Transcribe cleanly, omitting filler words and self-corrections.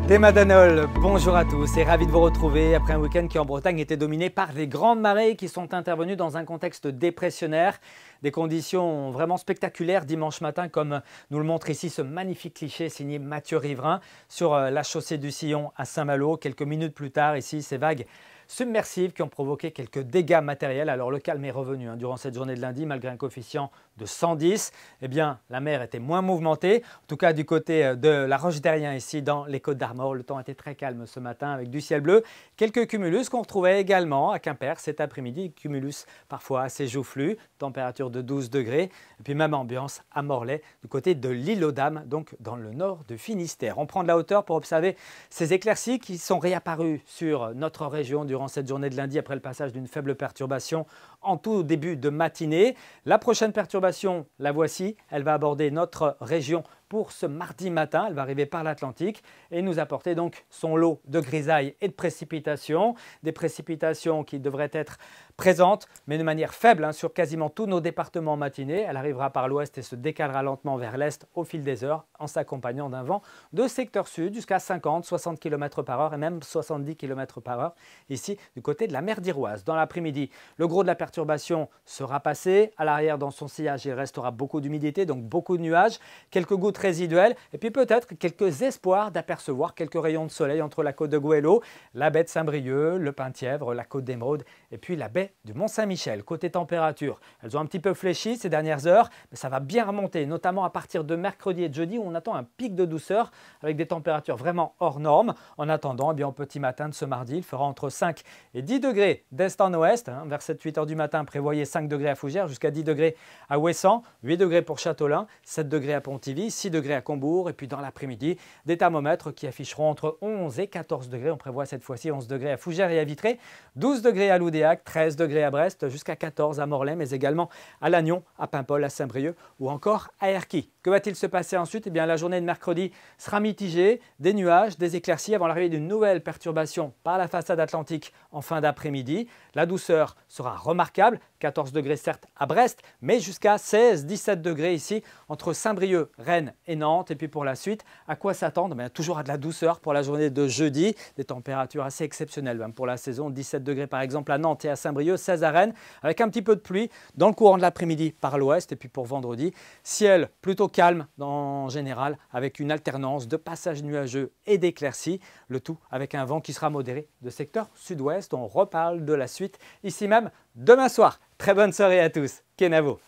Des Madanol, bonjour à tous et ravi de vous retrouver après un week-end qui en Bretagne était dominé par des grandes marées qui sont intervenues dans un contexte dépressionnaire. Des conditions vraiment spectaculaires dimanche matin comme nous le montre ici ce magnifique cliché signé Mathieu Riverain sur la chaussée du Sillon à Saint-Malo. Quelques minutes plus tard ici ces vagues submersives qui ont provoqué quelques dégâts matériels. Alors le calme est revenu durant cette journée de lundi malgré un coefficient de 110. Eh bien la mer était moins mouvementée. En tout cas du côté de la Roche-Derrien ici dans les Côtes-d'Armor, le temps était très calme ce matin avec du ciel bleu. Quelques cumulus qu'on retrouvait également à Quimper cet après-midi. Cumulus parfois assez joufflus, température de 12 degrés. Et puis même ambiance à Morlaix du côté de l'île aux Dames, donc dans le nord de Finistère. On prend de la hauteur pour observer ces éclaircies qui sont réapparues sur notre région durant cette journée de lundi après le passage d'une faible perturbation en tout début de matinée. La prochaine perturbation, la voici, elle va aborder notre région pour ce mardi matin. Elle va arriver par l'Atlantique et nous apporter donc son lot de grisailles et de précipitations. Des précipitations qui devraient être présentes, mais de manière faible sur quasiment tous nos départements en matinée. Elle arrivera par l'ouest et se décalera lentement vers l'est au fil des heures en s'accompagnant d'un vent de secteur sud jusqu'à 50-60 km par heure et même 70 km par heure ici du côté de la mer d'Iroise. Dans l'après-midi, le gros de la perturbation sera passé. À l'arrière, dans son sillage, il restera beaucoup d'humidité, donc beaucoup de nuages, quelques gouttes résiduelles et puis peut-être quelques espoirs d'apercevoir quelques rayons de soleil entre la côte de Goëlo, la baie de Saint-Brieuc, le Penthièvre, la côte d'Émeraude et puis la baie du Mont-Saint-Michel. Côté température, elles ont un petit peu fléchi ces dernières heures, mais ça va bien remonter, notamment à partir de mercredi et de jeudi où on attend un pic de douceur avec des températures vraiment hors normes. En attendant, au petit matin de ce mardi, il fera entre 5 et 10 degrés d'est en ouest. Vers 7-8 heures du matin, prévoyez 5 degrés à Fougères jusqu'à 10 degrés à Ouessant, 8 degrés pour Châteaulin, 7 degrés à Pontivy, 6 degrés à Combourg et puis dans l'après-midi, des thermomètres qui afficheront entre 11 et 14 degrés. On prévoit cette fois-ci 11 degrés à Fougères et à Vitré, 12 degrés à Loudéac, 13 degrés à Brest, jusqu'à 14 à Morlaix, mais également à Lannion, à Paimpol, à Saint-Brieuc ou encore à Erquy. Que va-t-il se passer ensuite? Eh bien, la journée de mercredi sera mitigée, des nuages, des éclaircies avant l'arrivée d'une nouvelle perturbation par la façade atlantique en fin d'après-midi. La douceur sera remarquable, 14 degrés certes à Brest, mais jusqu'à 16-17 degrés ici entre Saint-Brieuc, Rennes et Nantes. Et puis pour la suite, à quoi s'attendre? Toujours à de la douceur pour la journée de jeudi, des températures assez exceptionnelles pour la saison, 17 degrés par exemple à Nantes et à Saint-Brieuc, 16 à Rennes, avec un petit peu de pluie dans le courant de l'après-midi par l'ouest. Et puis pour vendredi, ciel plutôt calme en général, avec une alternance de passages nuageux et d'éclaircies, le tout avec un vent qui sera modéré de secteur sud-ouest. On reparle de la suite ici même demain soir. Très bonne soirée à tous. Kenavo.